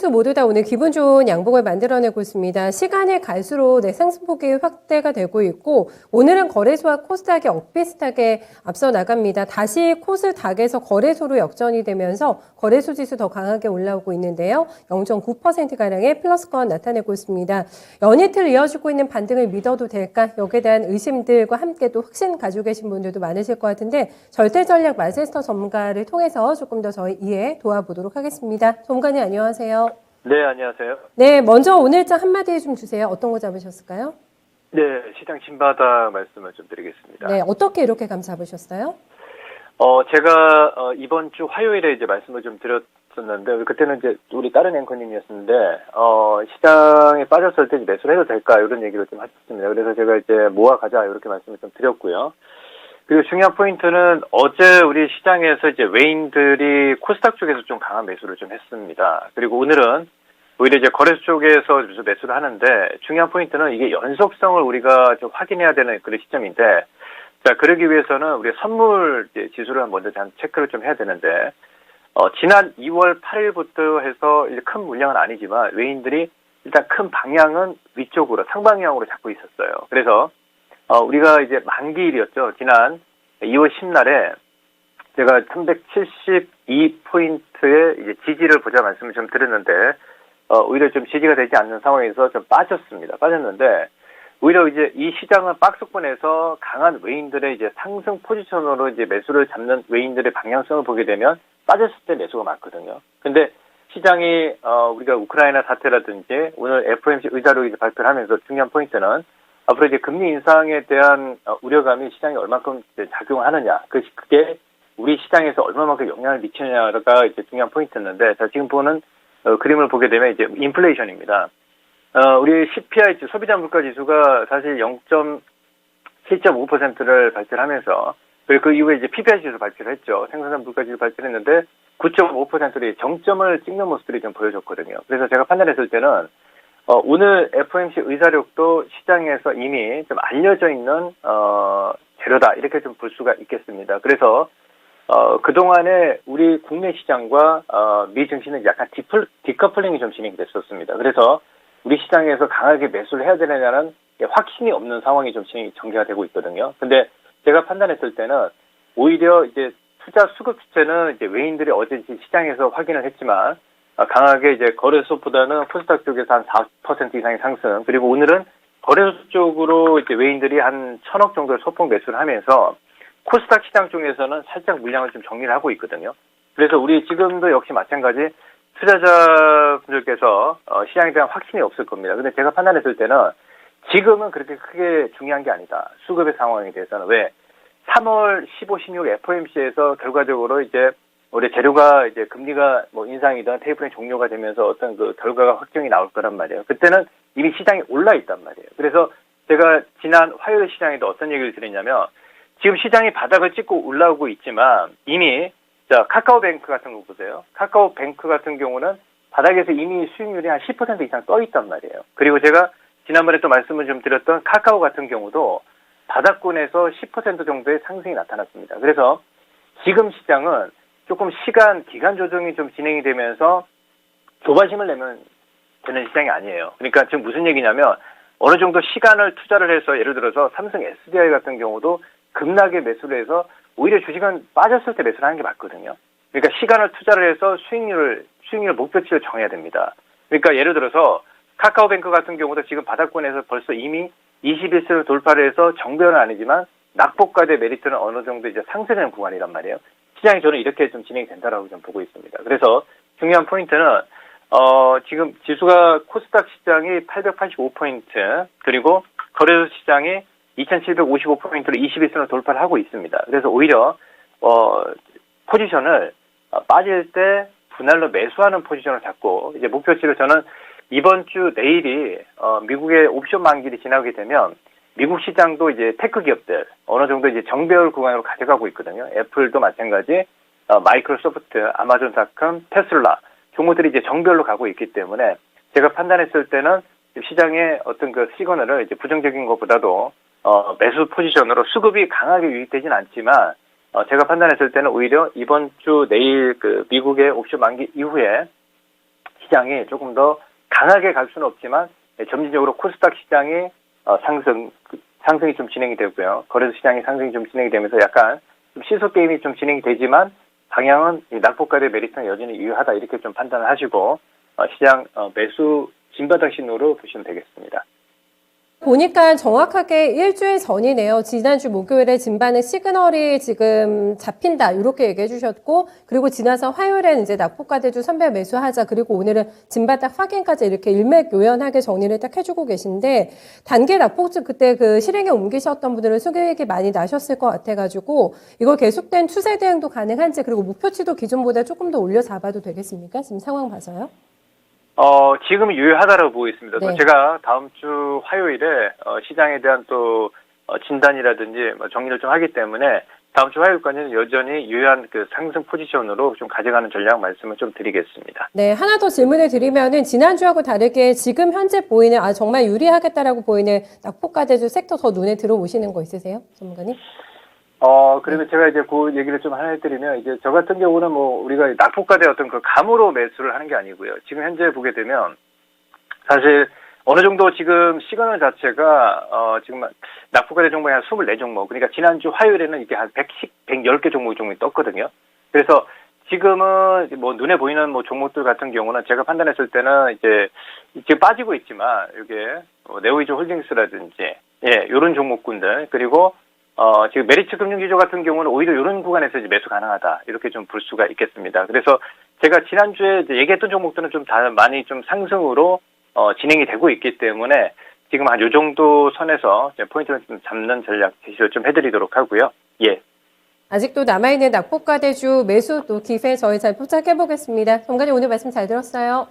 지수 모두 다 오늘 기분 좋은 양봉을 만들어내고 있습니다. 시간이 갈수록 상승폭이 확대가 되고 있고 오늘은 거래소와 코스닥이 엇비슷하게 앞서 나갑니다. 다시 코스닥에서 거래소로 역전이 되면서 거래소 지수 더 강하게 올라오고 있는데요. 0.9%가량의 플러스권 나타내고 있습니다. 연이틀 이어지고 있는 반등을 믿어도 될까? 여기에 대한 의심들과 함께 또 확신 가지고 계신 분들도 많으실 것 같은데 절대전략 마세스터 전문가를 통해서 조금 더 저희 이해 도와보도록 하겠습니다. 전문가님 안녕하세요. 네, 안녕하세요. 네, 먼저 오늘장 한마디 좀 주세요. 어떤 거 잡으셨을까요? 네, 시장 신바닥 말씀을 좀 드리겠습니다. 네, 어떻게 이렇게 감 잡으셨어요? 제가 이번 주 화요일에 이제 말씀을 좀 드렸었는데 그때는 이제 우리 다른 앵커님이었는데 시장에 빠졌을 때 매수를 해도 될까 이런 얘기를 좀 하셨습니다. 그래서 제가 이제 모아 가자 이렇게 말씀을 좀 드렸고요. 그리고 중요한 포인트는 어제 우리 시장에서 이제 외인들이 코스닥 쪽에서 좀 강한 매수를 좀 했습니다. 그리고 오늘은 오히려 이제 거래소 쪽에서 매수를 하는데 중요한 포인트는 이게 연속성을 우리가 좀 확인해야 되는 그런 시점인데 자, 그러기 위해서는 우리 선물 지수를 먼저 체크를 좀 해야 되는데 지난 2월 8일부터 해서 이제 큰 물량은 아니지만 외인들이 일단 큰 방향은 위쪽으로 상방향으로 잡고 있었어요. 그래서 우리가 이제 만기일이었죠. 지난 2월 10날에 제가 372포인트의 이제 지지를 보자 말씀을 좀 드렸는데, 오히려 좀 지지가 되지 않는 상황에서 좀 빠졌는데, 오히려 이제 이 시장은 박스권에서 강한 외인들의 이제 상승 포지션으로 이제 매수를 잡는 외인들의 방향성을 보게 되면 빠졌을 때 매수가 많거든요. 근데 시장이, 우리가 우크라이나 사태라든지 오늘 FOMC 의자로 이제 발표를 하면서 중요한 포인트는 앞으로 이제 금리 인상에 대한 우려감이 시장에 얼마큼 이제 작용하느냐, 그게 우리 시장에서 얼마만큼 영향을 미치느냐가 이제 중요한 포인트였는데, 자, 지금 보는 그림을 보게 되면 이제 인플레이션입니다. 우리 CPI 소비자 물가 지수가 사실 7.5%를 발표하면서 그리고 그 이후에 이제 PPI 지수 발표를 했죠. 생산자 물가 지수 발표를 했는데 9.5%의 정점을 찍는 모습들이 좀 보여줬거든요. 그래서 제가 판단했을 때는 오늘 FOMC 의사록도 시장에서 이미 좀 알려져 있는, 재료다. 이렇게 좀 볼 수가 있겠습니다. 그래서, 그동안에 우리 국내 시장과, 미 증시는 약간 디커플링이 좀 진행이 됐었습니다. 그래서 우리 시장에서 강하게 매수를 해야 되느냐는 확신이 없는 상황이 좀 전개가 되고 있거든요. 근데 제가 판단했을 때는 오히려 이제 투자 수급 주체는 이제 외인들이 어제 시장에서 확인을 했지만, 강하게 이제 거래소보다는 코스닥 쪽에서 한 4% 이상의 상승, 그리고 오늘은 거래소 쪽으로 이제 외인들이 한 1,000억 정도의 소폭 매수를 하면서 코스닥 시장 쪽에서는 살짝 물량을 좀 정리를 하고 있거든요. 그래서 우리 지금도 역시 마찬가지 투자자분들께서 시장에 대한 확신이 없을 겁니다. 근데 제가 판단했을 때는 지금은 그렇게 크게 중요한 게 아니다. 수급의 상황에 대해서는. 왜? 3월 15, 16 FOMC에서 결과적으로 이제 우리 재료가 이제 금리가 뭐 인상이든 테이퍼링 종료가 되면서 어떤 그 결과가 확정이 나올 거란 말이에요. 그때는 이미 시장이 올라 있단 말이에요. 그래서 제가 지난 화요일 시장에도 어떤 얘기를 드렸냐면 지금 시장이 바닥을 찍고 올라오고 있지만 이미 자 카카오뱅크 같은 거 보세요. 카카오뱅크 같은 경우는 바닥에서 이미 수익률이 한 10% 이상 떠 있단 말이에요. 그리고 제가 지난번에 또 말씀을 좀 드렸던 카카오 같은 경우도 바닥권에서 10% 정도의 상승이 나타났습니다. 그래서 지금 시장은 조금 기간 조정이 좀 진행이 되면서 조바심을 내면 되는 시장이 아니에요. 그러니까 지금 무슨 얘기냐면 어느 정도 시간을 투자를 해서 예를 들어서 삼성 SDI 같은 경우도 급락에 매수를 해서 오히려 주식은 빠졌을 때 매수를 하는 게 맞거든요. 그러니까 시간을 투자를 해서 수익률 목표치를 정해야 됩니다. 그러니까 예를 들어서 카카오뱅크 같은 경우도 지금 바닥권에서 벌써 이미 21세를 돌파를 해서 정배는 아니지만 낙폭과대 메리트는 어느 정도 이제 상승하는 구간이란 말이에요. 시장이 저는 이렇게 좀 진행이 된다라고 좀 보고 있습니다. 그래서 중요한 포인트는 지금 지수가 코스닥 시장이 885포인트 그리고 거래소 시장이 2755포인트로 21선을 돌파를 하고 있습니다. 그래서 오히려 포지션을 빠질 때 분할로 매수하는 포지션을 잡고 이제 목표치를 저는 이번 주 내일이 미국의 옵션 만기일이 지나게 되면 미국 시장도 이제 테크 기업들 어느 정도 이제 정배열 구간으로 가져가고 있거든요. 애플도 마찬가지, 마이크로소프트, 아마존닷컴, 테슬라 종목들이 이제 정배열로 가고 있기 때문에 제가 판단했을 때는 시장의 어떤 그 시그널을 이제 부정적인 것보다도 매수 포지션으로 수급이 강하게 유입되진 않지만 제가 판단했을 때는 오히려 이번 주 내일 그 미국의 옵션 만기 이후에 시장이 조금 더 강하게 갈 수는 없지만 점진적으로 코스닥 시장이 상승이 좀 진행이 되고요. 거래소 시장이 상승이 좀 진행이 되면서 약간 좀 시소 게임이 좀 진행이 되지만 방향은 이 낙폭과대 메리트는 여전히 유효하다 이렇게 좀 판단을 하시고 시장 매수 진바닥 신호로 보시면 되겠습니다. 보니까 정확하게 일주일 전이네요. 지난주 목요일에 진반의 시그널이 지금 잡힌다 이렇게 얘기해 주셨고 그리고 지나서 화요일에는 이제 낙폭과대주 선별 매수하자 그리고 오늘은 진바닥 확인까지 이렇게 일맥요연하게 정리를 딱 해주고 계신데 단기 낙폭주 그때 그 실행에 옮기셨던 분들은 수익이 많이 나셨을 것 같아가지고 이거 계속된 추세 대응도 가능한지 그리고 목표치도 기존보다 조금 더 올려 잡아도 되겠습니까? 지금 상황 봐서요. 지금은 유효하다라고 보고 있습니다. 네. 또 제가 다음 주 화요일에 시장에 대한 또 진단이라든지 정리를 좀 하기 때문에 다음 주 화요일까지는 여전히 유효한 그 상승 포지션으로 좀 가져가는 전략 말씀을 좀 드리겠습니다. 네, 하나 더 질문을 드리면은 지난주하고 다르게 지금 현재 보이는 정말 유리하겠다라고 보이는 낙폭과대주 섹터 더 눈에 들어오시는 거 있으세요, 전문가님? 그리고 제가 이제 그 얘기를 좀 하나 해드리면, 이제 저 같은 경우는 우리가 낙폭과대 어떤 그 감으로 매수를 하는 게 아니고요. 지금 현재 보게 되면, 사실 어느 정도 지금 시그널 자체가, 지금 낙폭과대 종목이 한 24종목. 그러니까 지난주 화요일에는 이게 한 110개 종목이 떴거든요. 그래서 지금은 눈에 보이는 종목들 같은 경우는 제가 판단했을 때는 이제 빠지고 있지만, 이게 네오이즈 홀딩스라든지, 요런 종목군들, 그리고 지금 메리츠 금융기조 같은 경우는 오히려 이런 구간에서 이제 매수 가능하다. 이렇게 좀 볼 수가 있겠습니다. 그래서 제가 지난주에 이제 얘기했던 종목들은 좀 다 많이 좀 상승으로, 진행이 되고 있기 때문에 지금 한 요 정도 선에서 이제 포인트를 좀 잡는 전략 제시를 좀 해드리도록 하고요. 예. 아직도 남아있는 낙폭과대주 매수 또 기회 저희 잘 포착해 보겠습니다. 정관님 오늘 말씀 잘 들었어요.